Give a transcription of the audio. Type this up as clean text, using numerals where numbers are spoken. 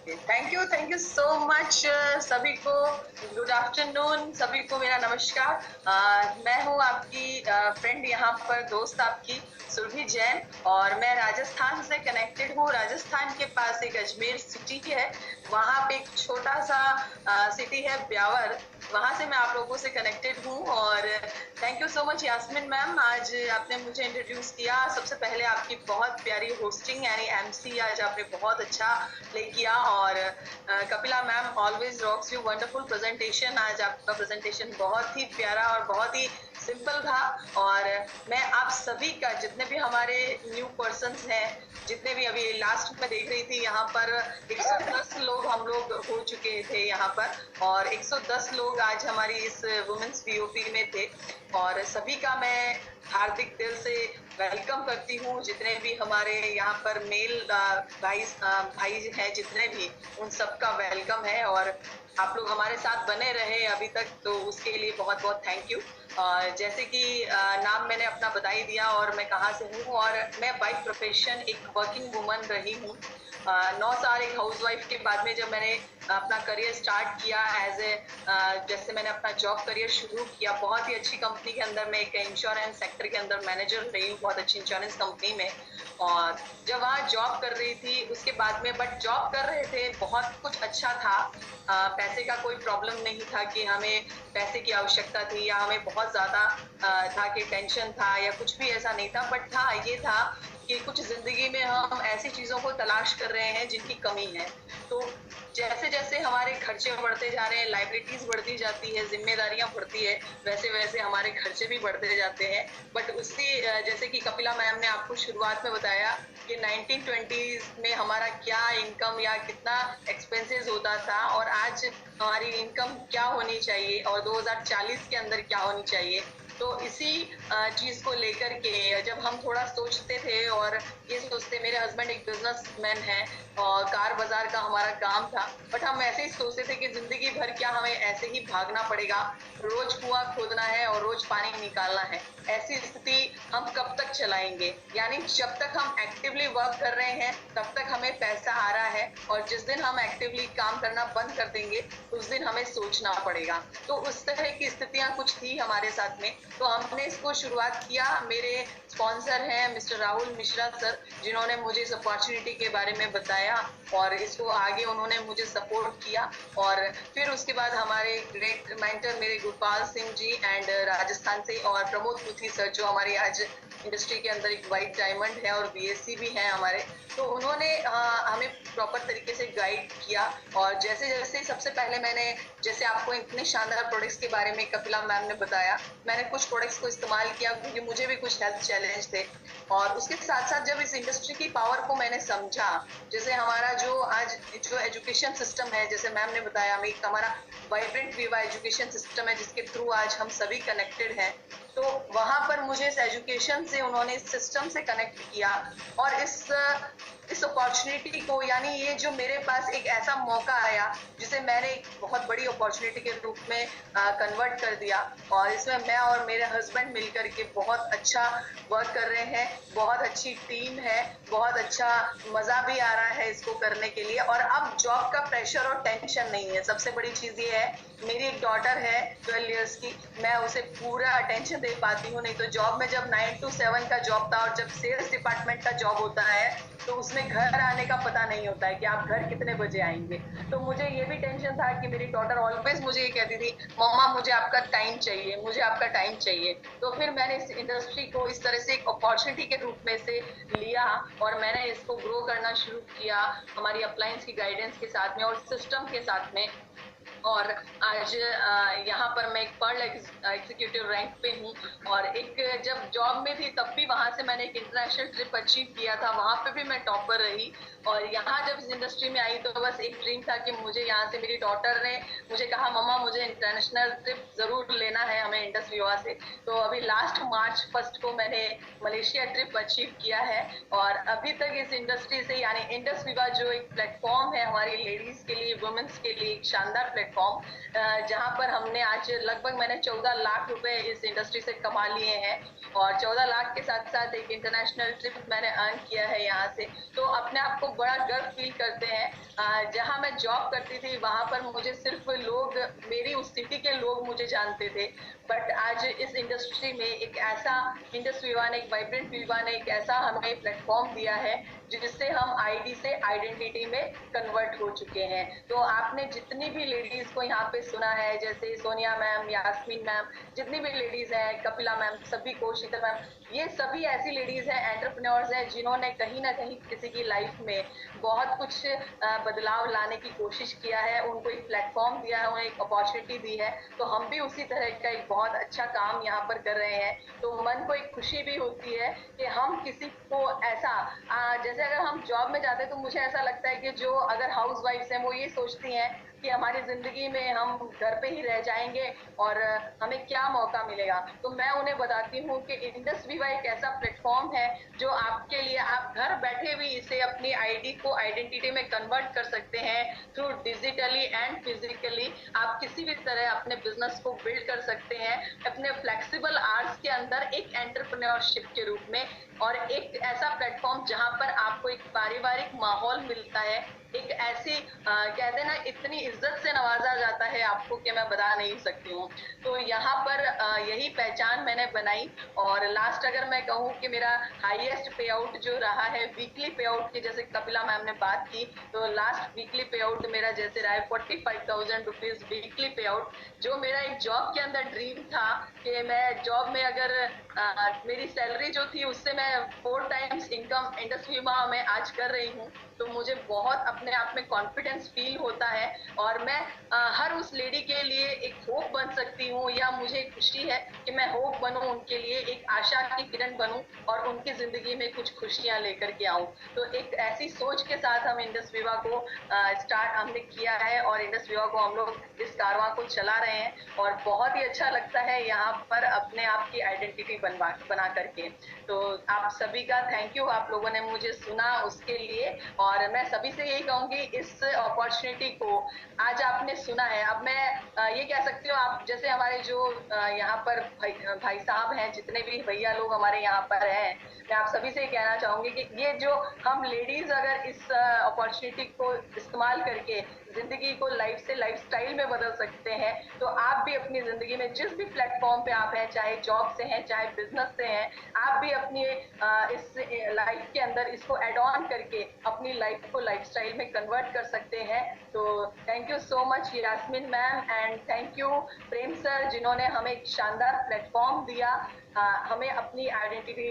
Thank you so much सभी को। Good afternoon सभी को, मेरा नमस्कार। मैं हूँ आपकी फ्रेंड, यहाँ पर दोस्त आपकी सुरभि जैन, और मैं राजस्थान से कनेक्टेड हूँ। राजस्थान के पास एक अजमेर सिटी है, वहाँ पे एक छोटा सा सिटी है ब्यावर, वहाँ से मैं आप लोगों से कनेक्टेड हूँ। और thank you so much Yasmin ma'am, आज आपने मुझे इंट्रोड्यूस किया। सबसे पहले आपकी बहुत प्यारी होस्टिंग यानी एमसी आज आपने बहुत अच्छा प्ले किया। और Kapila ma'am always rocks you, wonderful presentation. आज आपका प्रेजेंटेशन बहुत ही प्यारा और बहुत ही सिंपल था। और मैं आप सभी का, जितने भी हमारे न्यू पर्सन्स हैं, जितने भी अभी लास्ट में देख रही थी यहाँ पर 110 लोग हम लोग हो चुके थे यहाँ पर, और 110 लोग आज हमारी इस वुमेन्स पीओपी में थे। और सभी का मैं हार्दिक दिल से वेलकम करती हूँ। जितने भी हमारे यहाँ पर मेल भाई हैं, जितने भी, उन सबका वेलकम है। और आप लोग हमारे साथ बने रहे अभी तक, तो उसके लिए बहुत बहुत थैंक यू। जैसे कि नाम मैंने अपना बता ही दिया और मैं कहाँ से हूँ। और मैं बाय प्रोफेशन एक वर्किंग वुमन रही हूँ। 9 साल एक हाउसवाइफ के बाद में जब मैंने अपना करियर स्टार्ट किया एज ए, जैसे मैंने अपना जॉब करियर शुरू किया बहुत ही अच्छी कंपनी के अंदर, मैं एक इंश्योरेंस सेक्टर के अंदर मैनेजर रही हूँ, बहुत अच्छी इंश्योरेंस कंपनी में। और जब वहाँ जॉब कर रही थी उसके बाद में, बट जॉब कर रहे थे, बहुत कुछ अच्छा था। पैसे का कोई प्रॉब्लम नहीं था कि हमें पैसे की आवश्यकता थी, या हमें बहुत ज़्यादा था कि टेंशन था, या कुछ भी ऐसा नहीं था। बट था, ये था कि कुछ ज़िंदगी में हम ऐसी चीज़ों को तलाश कर रहे हैं जिनकी कमी है। तो जैसे जैसे हमारे खर्चे बढ़ते जा रहे हैं, लाइबिलिटीज बढ़ती जाती है, जिम्मेदारियां बढ़ती है, वैसे वैसे हमारे खर्चे भी बढ़ते जाते हैं। बट उससे जैसे कि कपिला मैम ने आपको शुरुआत में बताया कि 1920s में हमारा क्या इनकम या कितना एक्सपेंसेस होता था, और आज हमारी इनकम क्या होनी चाहिए, और 2040 के अंदर क्या होनी चाहिए। तो इसी चीज को लेकर के जब हम थोड़ा सोचते थे, और ये सोचते, मेरे हस्बैंड एक बिजनेसमैन है और कार बाजार का हमारा काम था, बट हम ऐसे ही सोचते थे कि जिंदगी भर क्या हमें ऐसे ही भागना पड़ेगा, रोज कुआं खोदना है और रोज पानी निकालना है। ऐसी स्थिति हम कब तक चलाएंगे? यानी जब तक हम एक्टिवली वर्क कर रहे हैं तब तक हमें पैसा आ रहा है, और जिस दिन हम एक्टिवली काम करना बंद कर देंगे उस दिन हमें सोचना पड़ेगा। तो उस तरह की स्थितियां कुछ थी हमारे साथ में। तो हमने इसको शुरुआत किया। मेरे स्पॉन्सर हैं मिस्टर राहुल मिश्रा सर, जिन्होंने मुझे इस अपॉर्चुनिटी के बारे में बताया, और इसको आगे उन्होंने मुझे सपोर्ट किया। और फिर उसके बाद हमारे ग्रेट मेंटर मेरे गोपाल सिंह जी एंड राजस्थान से, और प्रमोद पुथी सर, जो हमारे आज इंडस्ट्री के अंदर एक वाइट डायमंड है और बीएससी भी हैं हमारे। तो उन्होंने हमें प्रॉपर तरीके से गाइड किया। और जैसे जैसे सबसे पहले मैंने, जैसे आपको इतने शानदार प्रोडक्ट्स के बारे में कपिला मैम ने बताया, मैंने कुछ प्रोडक्ट्स को इस्तेमाल किया क्योंकि मुझे भी कुछ हेल्थ चैलेंज थे। और उसके साथ साथ जब इस इंडस्ट्री की पावर को मैंने समझा, जैसे हमारा जो आज जो एजुकेशन सिस्टम है, जैसे मैम ने बताया, एक हमारा वाइब्रेंट विवा एजुकेशन सिस्टम है जिसके थ्रू आज हम सभी कनेक्टेड हैं। तो वहां पर मुझे इस एजुकेशन से, उन्होंने इस सिस्टम से कनेक्ट किया, और इस अपॉर्चुनिटी को, यानी ये जो मेरे पास एक ऐसा मौका आया जिसे मैंने एक बहुत बड़ी अपॉर्चुनिटी के रूप में कन्वर्ट कर दिया। और इसमें मैं और मेरे हस्बैंड मिलकर के बहुत अच्छा वर्क कर रहे हैं, बहुत अच्छी टीम है, बहुत अच्छा मजा भी आ रहा है इसको करने के लिए। और अब जॉब का प्रेशर और टेंशन नहीं है। सबसे बड़ी चीज ये है, मेरी एक डॉटर है 12 इयर्स की, मैं उसे पूरा अटेंशन दे पाती हूँ। नहीं तो जॉब में जब 9 to 7 का जॉब था, और जब सेल्स डिपार्टमेंट का जॉब होता है, तो उसमें घर आने का पता नहीं होता है कि आप घर कितने बजे आएंगे। तो मुझे ये भी टेंशन था कि मेरी डॉटर ऑलवेज मुझे ये कहती थी, मम्मा मुझे आपका टाइम चाहिए, मुझे आपका टाइम चाहिए। तो फिर मैंने इस इंडस्ट्री को इस तरह से एक अपॉर्चुनिटी के रूप में से लिया, और मैंने इसको ग्रो करना शुरू किया हमारी अप्लायंस की गाइडेंस के साथ में और सिस्टम के साथ में। और आज यहाँ पर मैं एक पर्ल एग्जीक्यूटिव रैंक पे हूँ। और एक जब जॉब में थी तब भी वहां से मैंने एक इंटरनेशनल ट्रिप अचीव किया था, वहां पे भी मैं टॉपर रही। और यहाँ जब इस इंडस्ट्री में आई तो बस एक ड्रीम था कि मुझे यहाँ से, मेरी डॉटर ने मुझे कहा, मम्मा मुझे इंटरनेशनल ट्रिप जरूर लेना है हमें इंडस विवा से। तो अभी लास्ट मार्च 1 को मैंने मलेशिया ट्रिप अचीव किया है। और अभी तक इस इंडस्ट्री से, यानी इंडस विवा जो एक प्लेटफॉर्म है हमारी लेडीज के लिए, वुमेन्स के लिए, एक शानदार प्लेटफॉर्म, जहां पर हमने आज लगभग, मैंने 14 लाख रुपए इस इंडस्ट्री से कमा लिए हैं। और 14 लाख के साथ साथ एक इंटरनेशनल ट्रिप मैंने अर्न किया है यहाँ से। तो अपने आप को बड़ा गर्व फील करते हैं। जहाँ मैं जॉब करती थी वहाँ पर मुझे सिर्फ लोग, मेरी उस सिटी के लोग मुझे जानते थे, बट आज इस इंडस्ट्री में एक ऐसा इंडस विवा ने, एक वाइब्रेंट विवा ने एक ऐसा हमें प्लेटफॉर्म दिया है जिससे हम आईडी से आइडेंटिटी में कन्वर्ट हो चुके हैं। तो आपने जितनी भी लेडीज को यहाँ पे सुना है, जैसे सोनिया मैम, यास्मीन मैम, जितनी भी लेडीज हैं, कपिला मैम, सभी को, शीतल मैम, ये सभी ऐसी लेडीज हैं, एंटरप्रेन्योर्स हैं, जिन्होंने कहीं ना कहीं किसी की लाइफ में बहुत कुछ बदलाव लाने की कोशिश किया है, उनको एक प्लेटफॉर्म दिया है, उन्हें एक अपॉर्चुनिटी दी है। तो हम भी उसी तरह का एक बहुत अच्छा काम यहाँ पर कर रहे हैं। तो मन को एक खुशी भी होती है कि हम किसी को ऐसा, जैसे अगर हम जॉब में जाते हैं तो मुझे ऐसा लगता है कि जो अगर हाउस वाइफ्स हैं वो ये सोचती हैं कि हमारी जिंदगी में हम घर पे ही रह जाएंगे और हमें क्या मौका मिलेगा। तो मैं उन्हें बताती हूँ कि इंडस विवा एक ऐसा प्लेटफॉर्म है जो आपके लिए, आप घर बैठे भी इसे अपनी आईडी को आइडेंटिटी में कन्वर्ट कर सकते हैं थ्रू डिजिटली एंड फिजिकली। आप किसी भी तरह अपने बिजनेस को बिल्ड कर सकते हैं अपने फ्लेक्सिबल आवर्स के अंदर, एक एंटरप्रेन्योरशिप के रूप में, और एक ऐसा प्लेटफॉर्म जहां पर आपको एक पारिवारिक माहौल मिलता है, एक ऐसी कहते हैं ना, इतनी इज्जत से नवाजा जाता है आपको कि मैं बता नहीं सकती हूँ। तो यहाँ पर यही पहचान मैंने बनाई। और लास्ट अगर मैं कहूँ कि मेरा हाईएस्ट पे आउट जो रहा है वीकली पे आउट की, जैसे कपिला मैम ने बात की, तो लास्ट वीकली पे आउट मेरा जैसे रहा है 45,000 रुपीज वीकली पे आउट, जो मेरा एक जॉब के अंदर ड्रीम था कि मैं जॉब में अगर मेरी सैलरी जो थी उससे मैं 4 टाइम्स इनकम इंडस विवा में आज कर रही हूँ। तो मुझे बहुत अपने आप में कॉन्फिडेंस फील होता है और मैं हर उस लेडी के लिए एक होप बन सकती हूँ, या मुझे खुशी है कि मैं होप बनूं उनके लिए, एक आशा की किरण बनूं और उनकी जिंदगी में कुछ खुशियां लेकर के आऊं। तो एक ऐसी सोच के साथ हम इंडस विवा को स्टार्ट हमने किया है और इंडस विवा को हम लोग इस कारवां को चला रहे हैं और बहुत ही अच्छा लगता है यहाँ पर अपने आप की आइडेंटिटी बना करके। तो आप सभी का थैंक यू, आप लोगों ने मुझे सुना उसके लिए। और मैं सभी से यही कहूंगी, इस अपॉर्चुनिटी को आज आपने सुना है, अब मैं ये कह सकती हूँ, आप जैसे हमारे जो यहाँ पर भाई साहब हैं, जितने भी भैया लोग हमारे यहाँ पर हैं, मैं आप सभी से कहना चाहूंगी कि ये जो हम लेडीज अगर इस अपॉर्चुनिटी को इस्तेमाल करके जिंदगी को लाइफ से लाइफस्टाइल में बदल सकते हैं, तो आप भी अपनी जिंदगी में जिस भी प्लेटफॉर्म पे आप हैं, चाहे जॉब से हैं, चाहे बिजनेस से हैं, आप भी अपनी इस लाइफ के अंदर इसको एड ऑन करके अपनी लाइफ को लाइफस्टाइल में कन्वर्ट कर सकते हैं। तो thank you so much Yasmin ma'am, and thank you Prem sir, जिन्होंने हमें एक शानदार प्लेटफॉर्म दिया हमें अपनी आइडेंटिटी